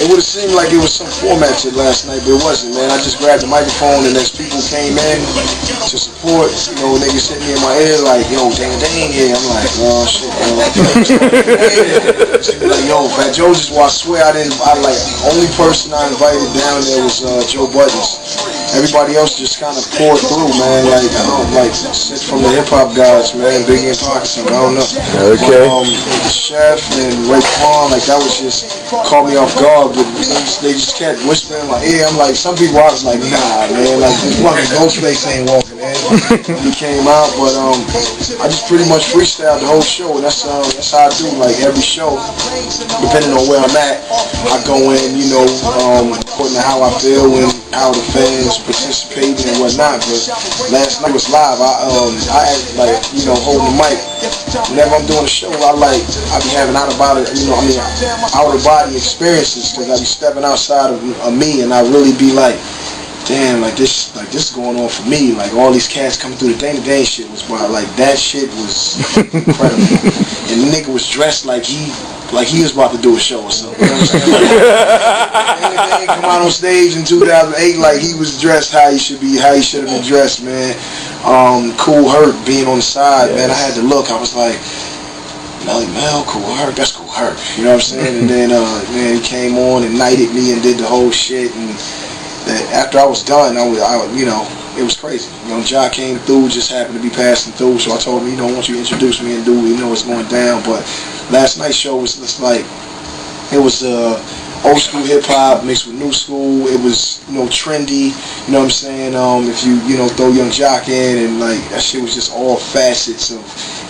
It would have seemed like it was some format to last night, but it wasn't, man. I just grabbed the microphone, and as people came in to support, niggas hit me in my ear like, yo, dang, yeah. I'm like, oh, shit, like, yo, Fat Joe just, I swear only person I invited down there was Joe Buttons. Everybody else just kind of poured through, man. Like, I don't sit from the hip-hop guys, man. Biggie and Parkinson, I don't know. Okay. But, the Chef and Ray Kwan, that was just caught me off guard. But they just kept whispering in my ear. I'm like, some people I was like, nah, man. Like, this fucking Ghostface ain't walking in. He came out, but I just pretty much freestyled the whole show. And that's how I do. Like, every show, depending on where I'm at, I go in, according to how I feel and how the fans participating and whatnot. But last night was live. I holding the mic. Whenever I'm doing a show, I be having out of body experiences, because I be stepping outside of me, and I really be like, damn, this is going on for me. Like, all these cats coming through the Dang shit was wild. Like, that shit was incredible. And the nigga was dressed like he was about to do a show or something. You know what I'm saying? Dang come out on stage in 2008 like he was dressed how he should have been dressed, man. Kool Herc being on the side, man. I had to look. I was like, Melly Mel, Kool Herc, that's Kool Herc. You know what I'm saying? And then, man, he came on and knighted me and did the whole shit. And after I was done, it was crazy. Ja came through, just happened to be passing through, so I told him, once you introduce me and do, what's going down. But last night's show was just like, it was old school hip hop mixed with new school. It was, trendy. You know what I'm saying? If you, throw Young Jock in, and like that shit was just all facets of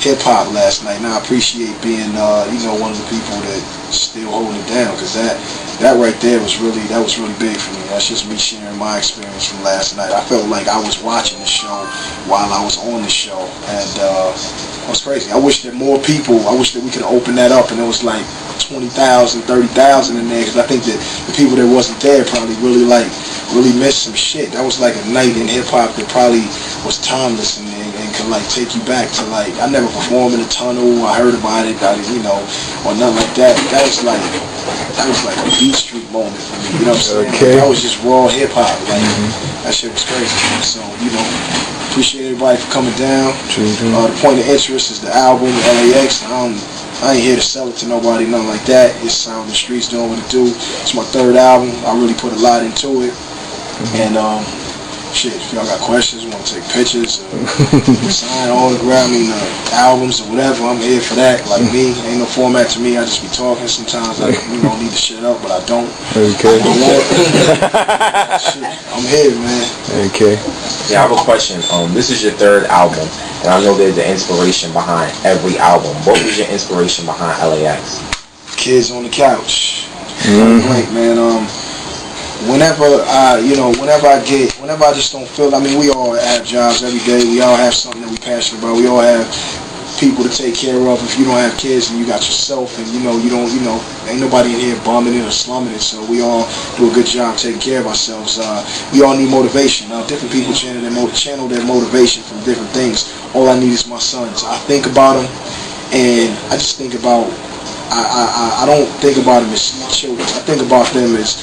hip hop last night. And I appreciate being, one of the people that still holding it down, because that right there was really big for me. That's just me sharing my experience from last night. I felt like I was watching the show while I was on the show, and it was crazy. I wish that we could open that up and it was like 20,000, 30,000 in there, because I think that the people that wasn't there probably really missed some shit. That was like a night in hip hop that probably was timeless and could take you back to I never performed in a tunnel. I heard about it, or nothing like that. That was like a Beat Street moment for me. You know what I'm saying? Okay. That was just raw hip hop. That shit was crazy. So appreciate everybody for coming down. The point of interest is the album, LAX. I ain't here to sell it to nobody, nothing like that. It's Sound the Streets doing what it do. It's my third album. I really put a lot into it. And shit, if y'all got questions, want to take pictures, sign, autograph, albums or whatever, I'm here for that. Like me, ain't no format to me. I just be talking. Sometimes I need to shut up, but I don't. Okay. Shit, I'm here, man. Okay. Yeah, I have a question. This is your third album, and I know there's the inspiration behind every album. What was your inspiration behind LAX? Kids on the couch. Great, man. Whenever I just don't feel, we all have jobs every day. We all have something that we're passionate about. We all have people to take care of. If you don't have kids and you got yourself, and ain't nobody in here bumming it or slumming it. So we all do a good job taking care of ourselves. We all need motivation. Different people channel their motivation from different things. All I need is my sons. I think about them, and I just think about, I don't think about them as children. I think about them as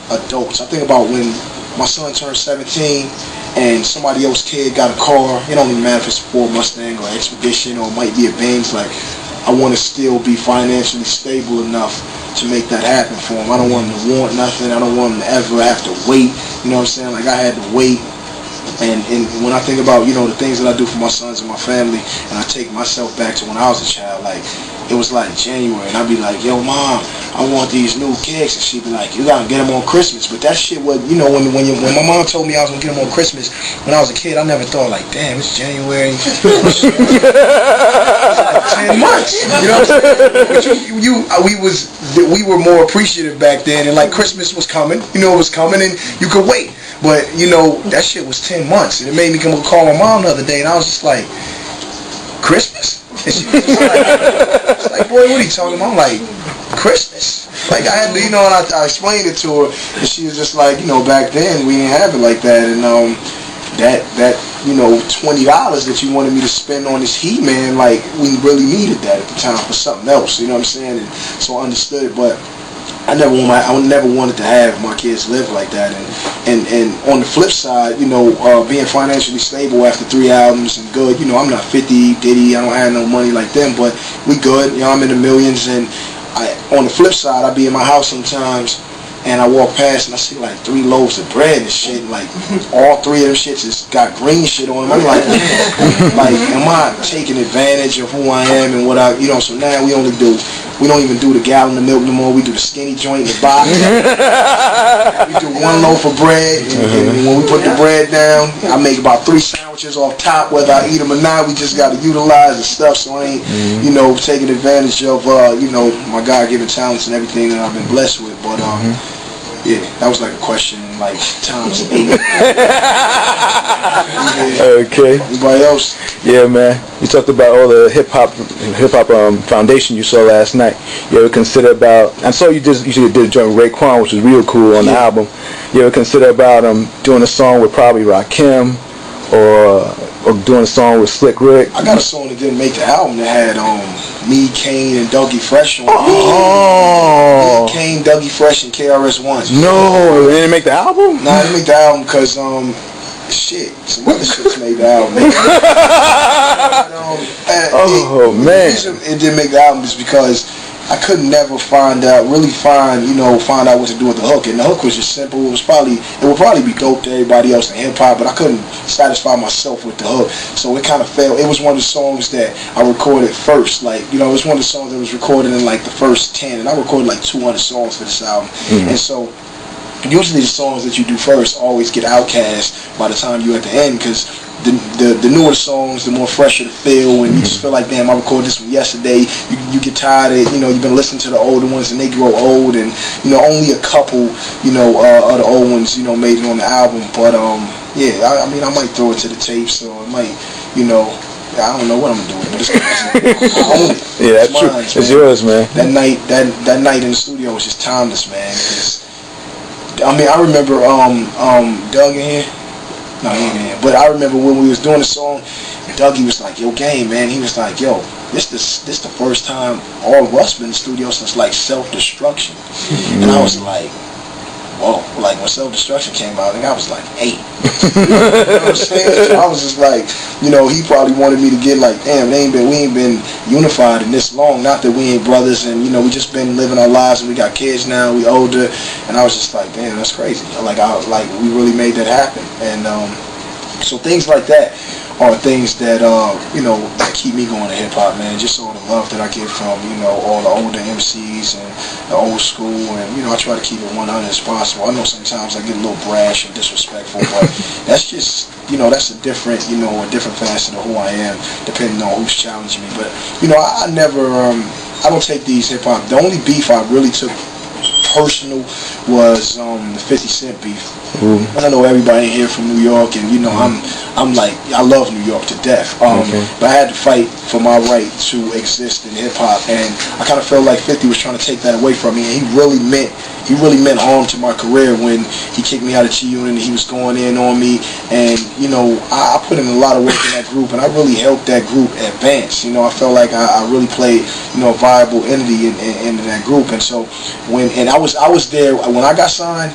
adults. I think about when my son turned 17 and somebody else's kid got a car. It don't even matter if it's a Ford Mustang or Expedition or it might be a Benz. I want to still be financially stable enough to make that happen for him. I don't want him to want nothing. I don't want him to ever have to wait. You know what I'm saying? I had to wait. And when I think about, the things that I do for my sons and my family, and I take myself back to when I was a child, it was January, and I'd be like, yo, Mom, I want these new kicks. And she'd be like, you gotta get them on Christmas. But that shit was, when my mom told me I was gonna get them on Christmas when I was a kid, I never thought damn, it's January. 10 months. You know what I'm saying? We were more appreciative back then, and Christmas was coming. It was coming, and you could wait. But that shit was 10 months, and it made me come call my mom the other day, and I was just like, Christmas? And she was just like, boy, what are you talking about? I'm like, Christmas? I had to, and I explained it to her, and she was just like, back then we didn't have it like that, and that $20 that you wanted me to spend on this heat, man, like we really needed that at the time for something else. You know what I'm saying? And so I understood it, but I never wanted to have my kids live like that. And on the flip side, being financially stable after 3 albums and good, I'm not 50 Diddy, I don't have no money like them, but we good. I'm in the millions. And on the flip side, I be in my house sometimes and I walk past and I see like 3 loaves of bread and shit, like all 3 of them shits has got green shit on them. I'm like, am I taking advantage of who I am and what so now we don't even do the gallon of milk no more. We do the skinny joint in the box. We do 1 loaf of bread, and when we put the bread down, I make about 3 sandwiches off top, whether I eat them or not. We just got to utilize the stuff, so I ain't, taking advantage of, my God-given talents and everything that I've been blessed with. But, yeah, that was like a question, like, times 8. Okay. Anybody else? Yeah, man. You talked about all the hip hop foundation you saw last night. You ever consider about? I saw you did a joint with Raekwon, which was real cool on the album. You ever consider about doing a song with probably Rakim or doing a song with Slick Rick? I got a song that didn't make the album that had me, Kane, and Dougie Fresh on it. Oh. Me, Kane, Dougie Fresh, and KRS-One. No, it didn't make the album? Nah, it didn't make the album because some other shit's made the album. Man. The reason it didn't make the album is because I could never find out what to do with the hook. And the hook was just simple. It would probably be dope to everybody else in hip hop, but I couldn't satisfy myself with the hook. So it kind of failed. It was one of the songs that I recorded first. Like, it was one of the songs that was recorded in like the first 10, and I recorded like 200 songs for this album. Mm-hmm. And so usually the songs that you do first always get outcast by the time you're at the end, because the newer songs, the more fresher the feel, and you just feel like, damn, I recorded this one yesterday. You get tired of it, you've been listening to the older ones and they grow old, and only a couple of the old ones made it on the album. But I might throw it to the tape, so it might I don't know what I'm gonna do with it, but it's I own it. Yeah, that's true. It's yours, man. That night in the studio was just timeless, man. I remember Doug in here. No, he ain't in here. But I remember when we was doing the song, Dougie was like, "Yo, Game, man." He was like, "Yo, this the first time all of us been in the studio since like Self-Destruction," and I was like, whoa, like when Self-Destruction came out, I think I was like 8. You know what I'm saying? So I was just like, he probably wanted me to get like, damn, we ain't been unified in this long. Not that we ain't brothers, and we just been living our lives, and we got kids now, we older, and I was just like, damn, that's crazy. Like we really made that happen, and so things like that are things that that keep me going to hip hop, man. Just all the love that I get from all the older MCs and the old school, and I try to keep it 100 as possible. I know sometimes I get a little brash and disrespectful, but that's just that's a different a different facet of who I am, depending on who's challenging me. But I never I don't take these hip hop. The only beef I really took personal was the 50 Cent beef. I know everybody in here from New York, and I'm like, I love New York to death. But I had to fight for my right to exist in hip hop, and I kind of felt like 50 was trying to take that away from me, and he really meant harm to my career when he kicked me out of G-Unit and he was going in on me. And I put in a lot of work in that group, and I really helped that group advance. I felt like I really played a viable entity in that group. And so I was there when I got signed.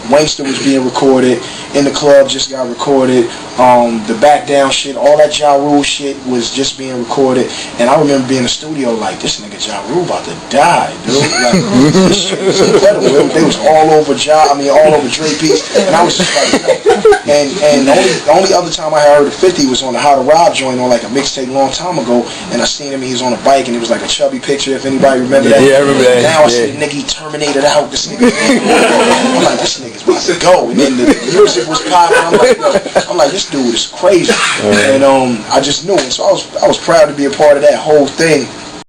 Wankster was being recorded, In the Club just got recorded, the Back Down shit, all that Ja Rule shit was just being recorded, and I remember being in the studio like, this nigga Ja Rule about to die, dude. Like, this shit was incredible. They was all over all over Dre Beats, and I was just like, and the only other time I heard of 50 was on the How to Rob joint on like a mixtape a long time ago, and I seen him, he was on a bike, and it was like a chubby picture, if anybody remember that. Yeah, I remember that. Now I see the nigga, he terminated out, this nigga. I'm like, this nigga's about to go, and then the music was popping. I'm like, this dude is crazy, and I just knew it. So I was proud to be a part of that whole thing.